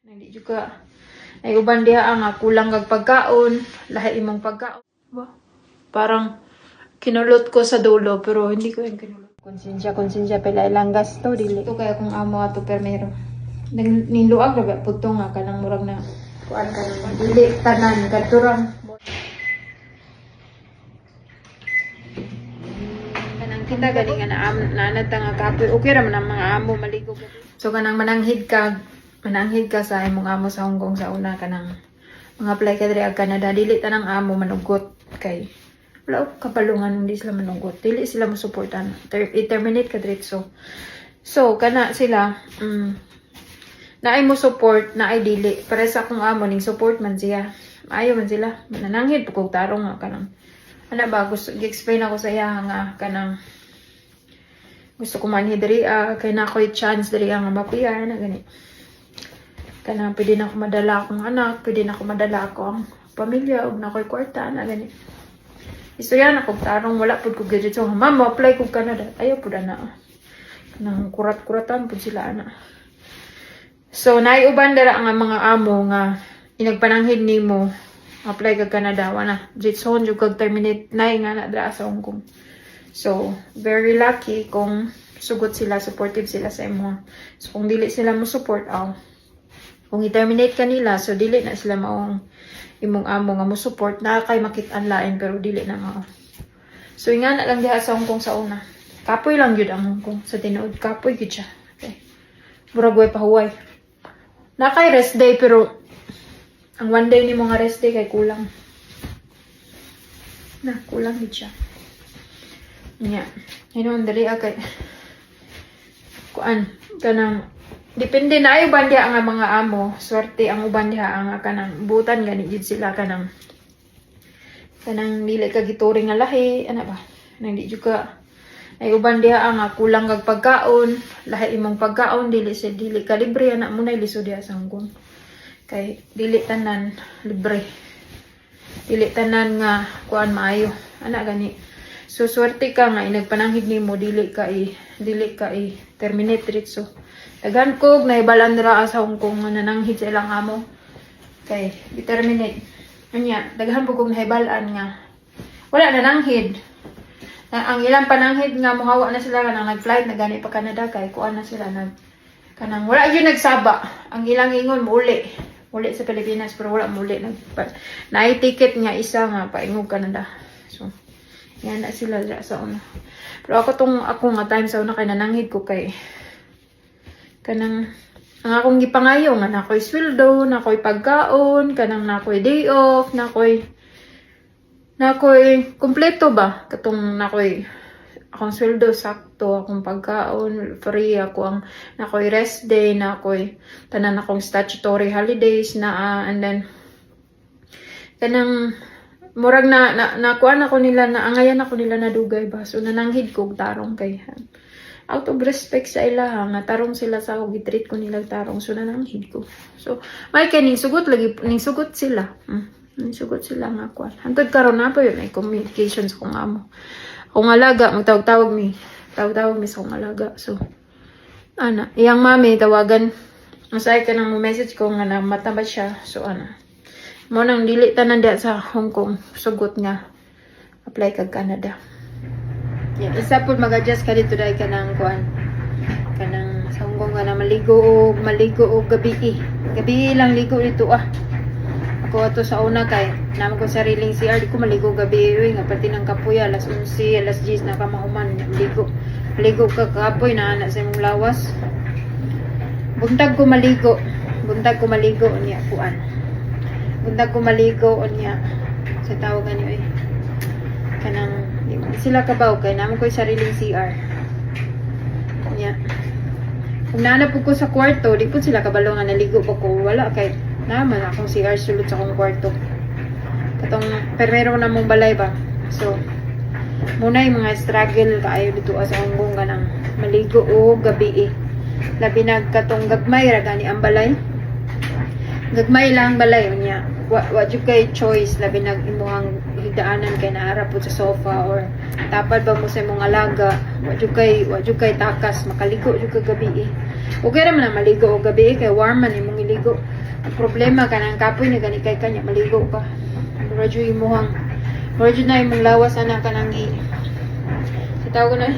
Hindi juga ay uban diha ang kulang kag pagkaon, lahi imong pagkaon. Parang kinulot ko sa dulo pero hindi ko yung kinulot. Konsensya pala ilang gasto dili. Ito kaya kung amo ato permero. Niluag ra ba putong nga kanang murag na kuan ka nang dili tanan kadturang. Kanang kita galing nga naanad ta nga kapoy. Okay ra man ang mga amo maligo gabi. So kanang mananghid ka sa imong amo sa Hong Kong sa una kanang mga apply ka diri ag Canada dili tanang amo manugot kay wala kapalungan hindi sila manugot dili sila mo suportan i-terminate ka diretso. So kana sila naay mo support naay dili para sa akong amo ning support man siya maayo man sila manananghid pugog tarong nga kanang ana ba gusto gi-explain ako sa iya nga kanang gusto ko manhid diri kay na ko'y chance diri nga ma-PR na gani. Kanang pwede na ako madala akong anak, pwede na ako madala akong pamilya, ug na ko'y kwarta na gani. Istorya na kog tarong wala pud ko gadget so ma'am apply ko Canada. Ayaw pud na. Nang kurat-kuratan pud sila ana. So naiuban dara nga mga amo nga inagpananghid nimo apply ka Canada wana. Jitson jud kag terminate nay nga na dra sa Hong Kong. So very lucky kung sugot sila, supportive sila sa imo. So kung dili sila mo support kung i-terminate ka nila, so dili na sila maong imong amo nga mo support na kay makit-an lain pero dili na mao. So nga na lang diha sa Hong Kong sa una. Kapoy lang gyud ang Hong Kong sa tinuod kapoy gyud siya. Okay. Murag way pahuway. Na kay rest day pero ang one day nimo nga rest day kay kulang. Na kulang gyud siya. Nya. Hinon diri kay kuan kanang depende na ay uban diha ang mga amo, swerte ang uban diha ang kanang butan gani gid sila kanang dili ka gituring nga lahi, ana ba? Nang di juga ay uban diha ang kulang kag pagkaon, lahi imong pagkaon dili ka libre ana mo na lisod diha sa Hong Kong. Kay dili tanan libre. Dili tanan nga kuan maayo, ana gani. So swerte ka nga inagpananghid nimo dili ka terminate diretso. Daghan kog naibalan dira sa Hong Kong nga nananghid sa ilang amo. Kay determinate. Anya, daghan po kog naibalan nga wala nananghid. Ang ilang pananghid nga mohawa na sila kanang nag-flight na gani pa Canada kay kuan na sila kanang wala gyud nagsaba. Ang ilang ingon muli sa Pilipinas pero wala muli naay ticket nga isa nga paingog Canada. So yan na sila sa una. Pero ako nga time sa una kay nananghid ko kay kanang ang akong gipangayo nga nakoy sweldo, nakoy pagkaon, kanang nakoy day off, nakoy kompleto ba katong nakoy akong sweldo sakto, akong pagkaon free, nakoy rest day, nakoy tanan akong statutory holidays na and then kanang murag nakuan ako nila na angayan ako nila na dugay ba so nananghid ko tarong kay out of respect sa ilaha nga tarong sila sa ako gitreat ko nila tarong so nananghid ko so may kaning sugot sila sugot sila nga kuan hantod karon na pa yun may communication sa kong amo akong alaga magtawag-tawag mi sa akong alaga so ana iyang mami tawagan masay ka nang message ko nga na mata ba siya so ana mo nang dili tanan diha sa Hong Kong sugot nga apply kag Canada. Yeah, isa po mag-adjust ka dito dahil kanang kuan kanang sa Hong Kong nga na maligo o gabi lang ligo dito ako ato sa una kay naman ko sariling CR di ko maligo gabi nga pati ng kapoy alas 11 alas 10 na kamahuman maligo ka kapoy na ana sa imong lawas buntag ko maligo niya kuan buntag ko maligo niya sa tawagan niyo kanang sila kabaw kay naman ko sariling CR nya kung naanap ko sa kwarto di po sila kabalo nga naligo pa ko wala kay naman akong CR sulod sa akong kwarto katong permero na mong balay ba so muna yung mga struggle kaayo dito sa Hong Kong kanang maligo o gabi labi nagkatong gagmay ra gani ang balay gagmay lang balay niya wa jud kay choice labi nag imuhang higdaanan kay naara po sa sofa or tapad ba mo sa imong alaga wa jud kay takas makaligo jud ka gabi okay ra man na maligo og gabi kay warm man imong miligo. Ang problema kanang kapoy na gani kay kanya maligo ka. Radyo imuhang radyo na imong lawas ana kanang sa tawag na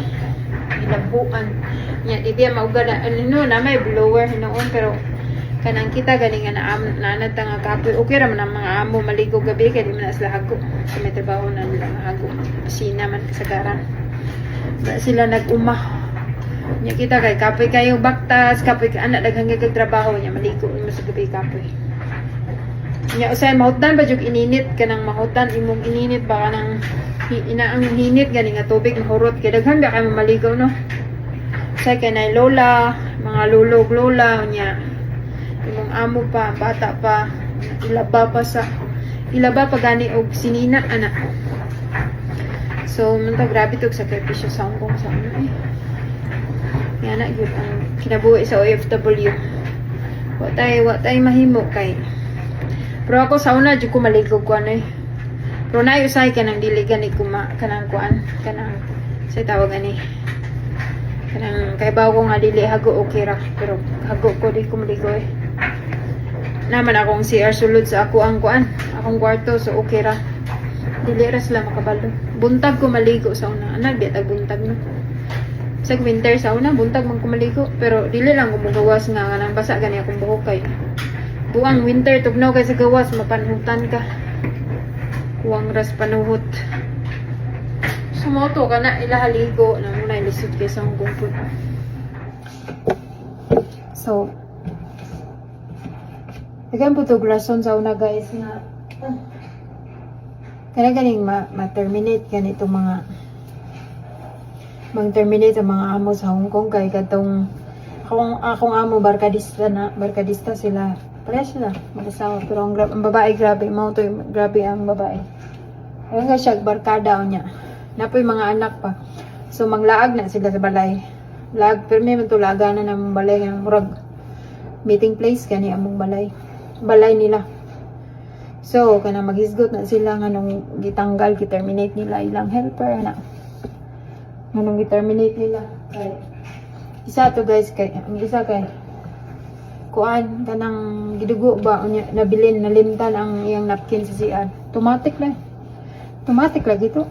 ilabuan. Nya di biya maugada ano na may blower hinoon pero kanang kita galing nga naanad ta nga kapoy okay ra man ang mga amo maligo gabi kay di man sila hago sa may trabaho na nila hago sina man kasagaran ba sila nag-uma nya kita kay kapoy kayo baktas kapoy ka anak daghang kay trabaho nya maligo mo sa gabi kapoy nya usay mahutan ba jud ininit kanang mahutan imong ininit ba kanang ang hinit gani nga tubig mahurot kay daghang ka kay maligo no usay kay nay lola mga lulog lola nya imong amo pa bata pa ilaba pa gani og sinina ana so munta grabe tog sakripisyo sa Hong Kong sa ano yan na yun ang kinabuhi sa OFW wa tay mahimo kay pero ako sa una jud ko maligog ko ano pero na usay kanang dili gani kuma kanang kuan kanang sa tawag ani kanang kay bawo ko nga dili hago okay ra pero hago ko di ko maligo naman akong CR sulod sa ako ang kuan akong kwarto so okay ra dili ra sila makabalo buntag ko maligo sa una ana di tag buntag no sa winter sa una buntag man ko maligo pero dili lang ko mugawas nga kanang basa gani akong buhok kay buang winter tugnaw kay sa gawas mapanhutan ka huwang ras panuhot sumoto ka na ilahaligo na muna ilisod kay sa Hong Kong food so Dagan po ito rason sa una guys nga ganing ma-terminate ganito mag-terminate ang mga amo sa Hong Kong kay katong akong amo barkadista sila pare sila mag-asawa pero ang babae grabe mo to grabe ang babae ayun nga siya barkada niya napoy mga anak pa so maglaag na sila sa balay lag pero may man to laga na ng balay ng murag meeting place gani among balay nila so kana maghisgot na sila nga nung gitanggal giterminate nila ilang helper na nung giterminate nila kay isa to guys kay ang isa kay kuan kanang gidugo ba unya nabilin nalimtan ang iyang napkin sa CR automatic lagi to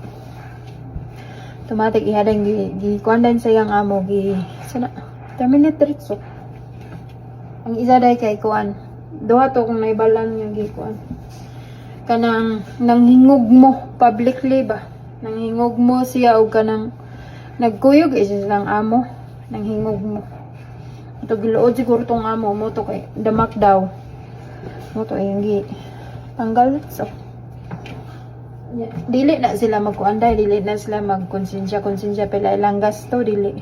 automatic ihadang gi kuan din sa iyang amo gi sana terminate diretso ang isa day kay kuan duha to kung naibalan nga gikuan kanang nanghingog mo publicly ba nanghingog mo siya og kanang nagkuyog isa silang amo nanghingog mo ito giluod siguro tong amo mo to kay damak daw mo to yung gi tanggal so dili na sila magkuanday dili na sila magkonsensya pila ilang gasto dili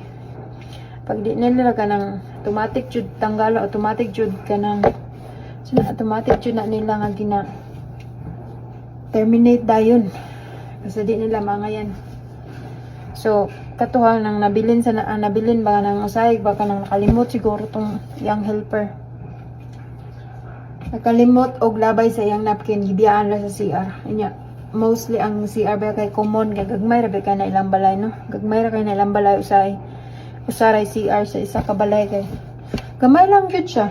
pag di nila kanang automatic jud tanggal automatic jud kanang automatic jud na nila nga gina terminate dayon kasi di nila mga yan so katuhang nang nabilin ba nang usay baka nang nakalimot siguro tong yang helper nakalimot og labay sa yang napkin gibiyaan la sa CR inya mostly ang CR ba kay common kay gagmay ra ba kay na ilang balay no gagmay ra kay na ilang balay usaray CR sa isa ka balay kay gamay lang gyud siya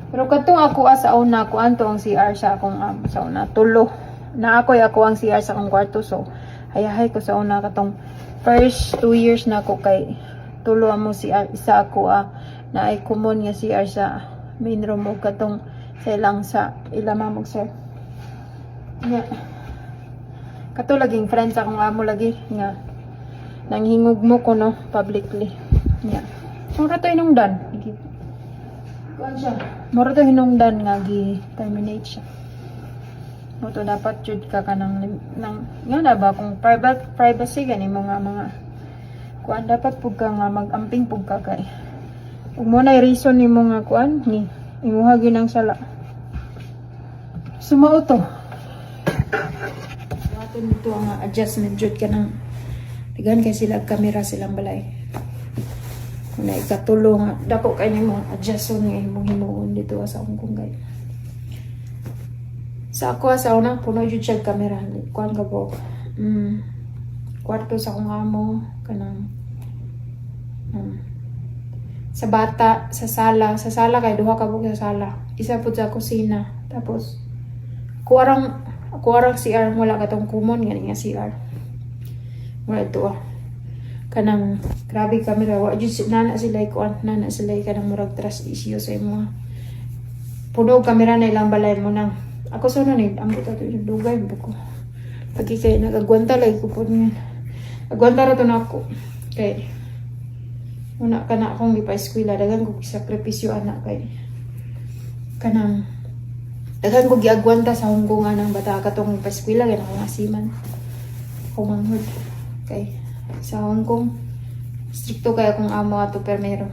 pero katong ako sa una ko anto ang CR sa akong sa una tulo na ako ang CR sa akong kwarto so hayahay ko sa una katong first 2 years na ako kay tulo amo CR isa ako na ay common nga CR sa main room ug katong sa ilang mamog sir nya kato laging friends akong amo lagi nga nanghingog mo ko no publicly nya mura to hinungdan kuan siya mura to hinungdan nga gi-terminate siya mo to dapat jud ka kanang nga na ba kung privacy gani mga kuan dapat pug ka nga magamping pug ka kay ug mo na reason nimo nga kuan ni imuha ginang sala sumao to dapat nito ang adjustment jud kanang tigan kay sila kamera silang balay na ikatulong dako kay nimo adjust nga imong himuon dito sa Hong Kong guys sa ako sa una puno jud siya camera kuan ka po kwarto sa akong amo kanang sa bata sa sala kay duha ka buok sa sala, isa pud sa kusina, tapos kuwarang CR, wala katong common nga CR, wala ito kanang grabe camera, wa jud nana sila kanang murag trust issue sa imo, puno camera na ilang balay mo nang ako sa nanid ang buta to dugay buko pagi kay nagagwanta lay ko pud nga agwanta ra to nako kay una kana akong gipa-eskwela, dagan ko sakripisyo anak kay kanang dagan ko giagwanta sa Hong Kong anang bata katong pa-eskwela kay akong asiman kumanghod kay sa Hong Kong stricto kay akong amo ato permero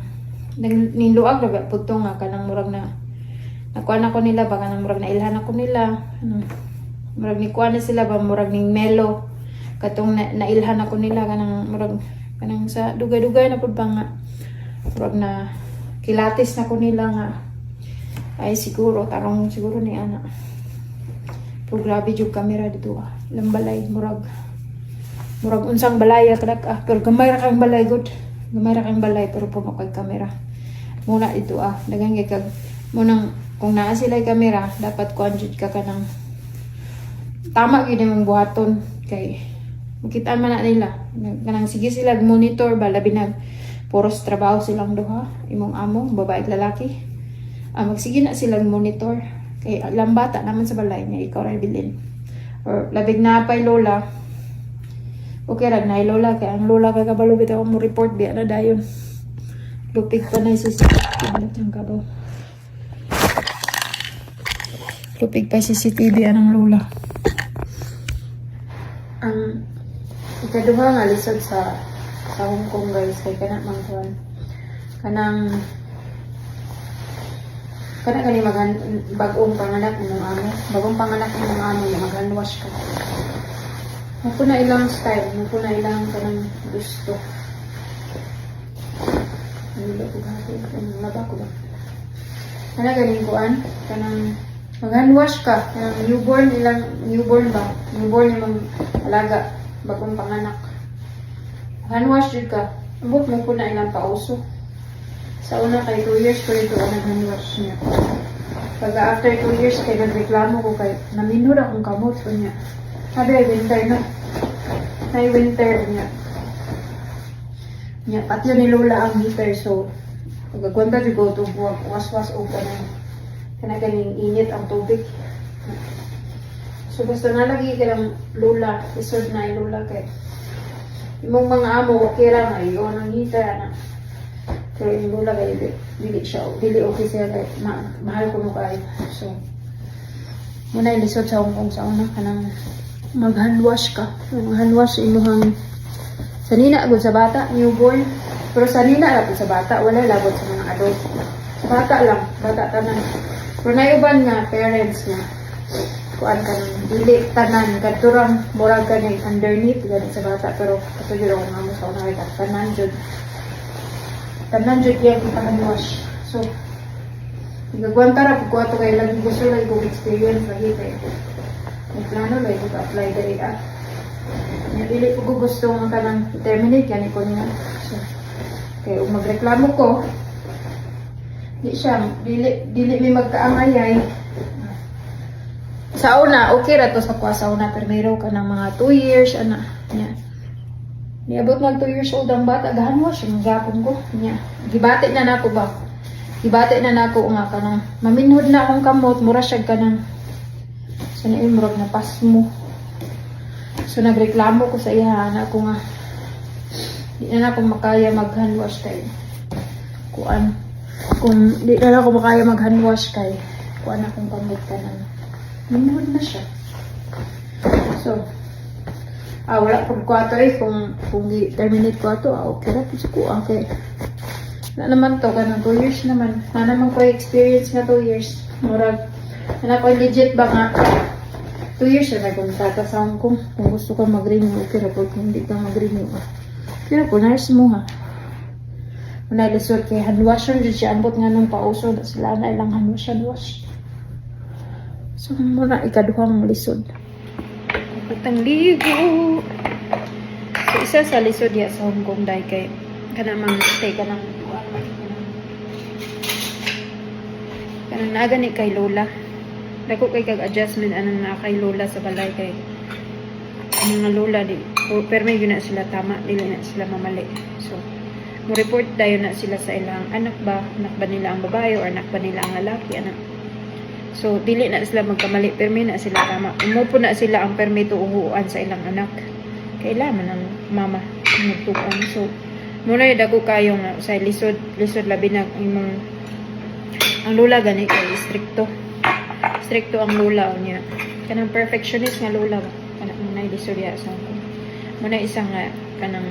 niluag ra pud nga kanang murag na nakuan ako nila baka nang murag na ilhan ako nila murag ni kuan na sila ba murag ning melo katong nailhan ako nila kanang murag kanang sa dugay-dugay na pud ba nga murag na kilatis na ko nila nga ay siguro tarong siguro ni ana pero grabe jud camera dito ilang balay murag unsang balay kadak pero gamay ra kang balay good gamay ra kang balay pero puno kay camera muna ito dagan kay kag munang kung naa sila camera dapat kuan jud ka kanang tama gid mong buhaton kay makita man na nila kanang sige sila monitor ba labi na puros trabaho silang duha imong amo babae ug lalaki magsige na silang monitor kay alam bata naman sa balay niya ikaw ra bilin or labig na pay lola okay ra na lola kay ang lola kay kabalo bitaw mo report biya na dayon lupig pa na si CCTV kabaw lupig pa CCTV anang lola ang ikaduha nga lisod sa Hong Kong guys kay kana man kuan kanang kani bagong panganak ng amo mag-handwash ka mo na ilang style mo na ilang kanang gusto nilo ko kanang laba ko ba kana ganing kuan kanang mag-handwash ka kanang newborn imong alaga bagong panganak handwash jud ka ambot mo na ilang pauso sa una kay 2 years ko ito nag-handwash niya pag after 2 years kay nagreklamo ko kay naminod akong kamot ko niya sabi ay winter na ay winter niya pati yun ni lola ang heater so pagkagwanta jud ko ito was o kana ganing init ang tubig so basta nalagi ka ng lola isod na yung lola kay imong mga amo okay ra nga iyon ang heater na kaya yung lola kay dili okay siya kay mahal ko no kayo so muna yung lisod sa Hong Kong sa una kanang mag-handwash ka mag-handwash imuhang sanina agad sa bata newborn pero sanina agad sa bata wala labot sa mga adult sa bata lang bata tanan pero naiuban nga parents nga kuan ka nang dili tanan kadturang murag ka na underneath gani sa bata pero kato jud ako nga sa una kay tanan jud yung ipang-wash so gagawanta ra ko ato kay lagi gusto lagi ko experience lagi kay may plano lagi ko apply diri dili ko gusto nga kanang terminate gani ko niya so kay ug magreklamo ko dili may magkaangayay sa una okay ra to sa sa una pero ka ng mga 2 years ana nya niabot mag 2 years old ang bata gahanwash yung gapon ko nya gibati na nako ba gibati na nako nga kanang maminhod na akong kamot mura siya kanang sa naimrog na pasmo so nagreklamo ko sa iya na ko nga di na ako makaya mag handwash kay kuan kung di na ako makaya mag handwash kay kuan akong kamot kanang minhod na siya so wala pag kwato kung terminate kwato okay ra po ko okay na naman to kanang 2 years naman na naman ko experience nga 2 years murag na ko legit ba nga 2 years na nagkontrata sa Hong Kong kung gusto ka mag-renew okay ra po kung hindi ka mag-renew pero kung nurse mo ha muna lisod kay handwash yun siya ambot nga nung pauso na sila na ilang handwash so muna ikaduhang lisod itang ligo so isa sa lisod ya sa Hong Kong dahil kay kanamang stay ka ng Kanang nagani kay lola. Dako kay kag adjustment anang na kay lola sa balay kay ang mga lola di perme yun na sila tama, dili na sila mamali. So mo report dayon na sila sa ilang anak ba nila ang babae or anak ba nila ang lalaki anak. So dili na sila magkamali, perme na sila tama. Umupo na sila ang permito uhuan sa ilang anak. Kailangan ng mama magtukan. So muna dako kayo nga sa lisod labi na imong ang lola gani kay stricto ang lola niya. Kanang perfectionist nga lola ba? Kanang muna lisod ya sa ko. Muna isang nga kanang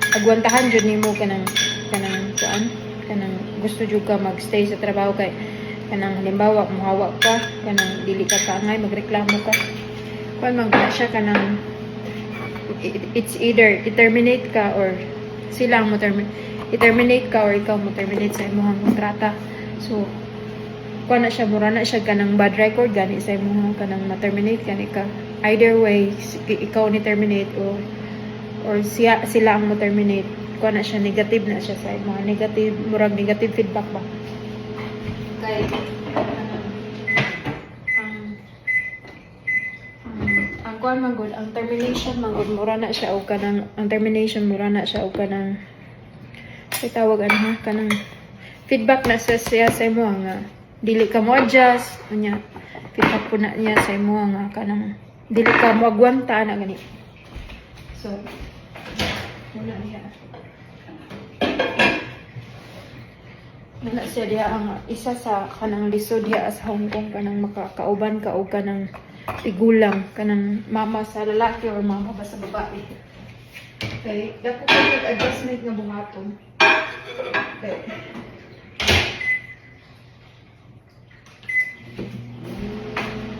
agwantahan jud nimo kanang kuan kanang gusto jud ka magstay sa trabaho kay kanang halimbawa muhawa ka kanang dili ka kaangay magreklamo ka kuan man gana siya kanang it's either i-terminate ka or sila ang i-terminate ka or ikaw mo terminate sa imong kontrata. So kuan na siya mura na siya kanang bad record gani sa imong kanang ma-terminate gani ka either way ikaw ni terminate or sila ang mo-terminate. Kuha na siya, negative na siya sa mga negative feedback ba. Kay, ang kuha manggod, ang termination manggod, mura na siya o kanang, ang termination mura na siya o kanang, kay tawag ha, kanang feedback na siya sa imo nga, dili ka mo adjust, niya, feedback po na niya sa imo nga, kanang, dili ka mo agwanta na gani. So, wala siya diya ang isa sa kanang lisod diya sa Hong Kong kanang makakauban ka o kanang tigulang kanang mama sa lalaki or mama ba sa babae. Okay, dako ko adjustment nga buhaton. Okay.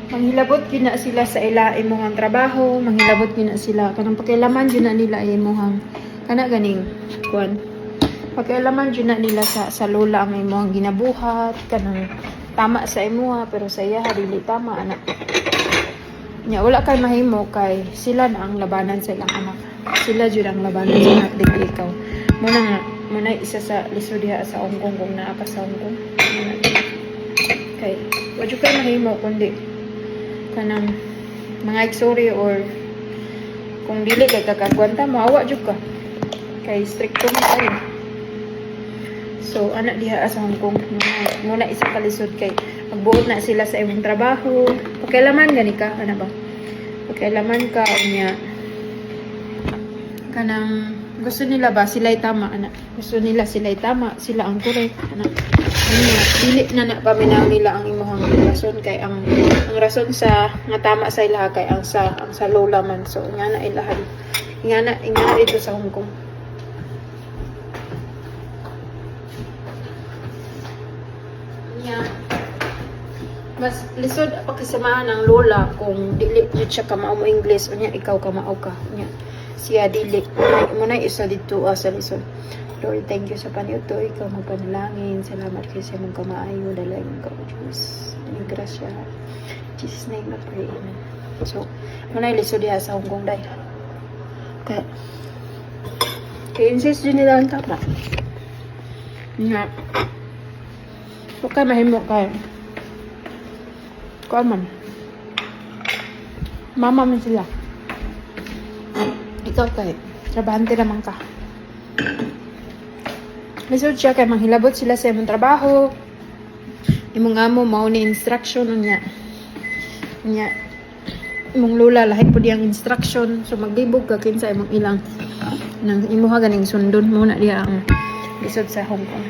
Manghilabot gina sila sa ila imong trabaho, manghilabot gina sila kanang pakialaman gina nila imong kana ganing kuan. Pakialaman gina nila sa lola ang imong ginabuhat kanang tama sa imuha pero sa iya dili tama anak. Nya wala kay mahimo kay sila na ang labanan sa ilang anak. Sila jud ang labanan sa anak dili ikaw. Muna isa sa lisod diha sa Hong Kong kung naa ka sa Hong Kong. Kay wa jud kay mahimo kundi kanang mga sorry or kung dili kay kakagwanta maawa jud ka kay stricto mo kayo. So anak diha sa Hong Kong muna isa ka lisod kay magbuot na sila sa imong trabaho pakialaman gani ka ana ba pakialaman ka unya kanang gusto nila ba sila'y tama anak gusto nila sila'y tama sila ang correct anak dili na paminaw nila ang imong rason kay ang rason sa nga tama sa ilaha kay ang sa lola man so nga na ilahan nga na dito sa Hong Kong. Nya mas lisod pakisamahan ng lola kung dili jud siya kamao mo English unya ikaw kamao ka nya siya dili mo na isa dito sa lisod. Lord, thank you sa paniuto. Ikaw magpanalangin. Salamat kayo sa mong kamaayo. Dalangin ka o Diyos. Yung grasya. Jesus name I pray. Amen. So, muna ilisod diha sa Hong Kong dahil. Kaya insist din nila ang tama. Nga. Huwag kayo mahimo kayo. Kuha man. Mama man sila. Ikaw kayo. Trabahante naman ka. Lisod siya kay manghilabot sila sa imong trabaho. Imong amo mao ni instruction niya. Imong lola lahi pud yang instruction so maglibog ka kinsa imong ilang nang imuha ganing sundon mo na diha ang lisod sa Hong Kong.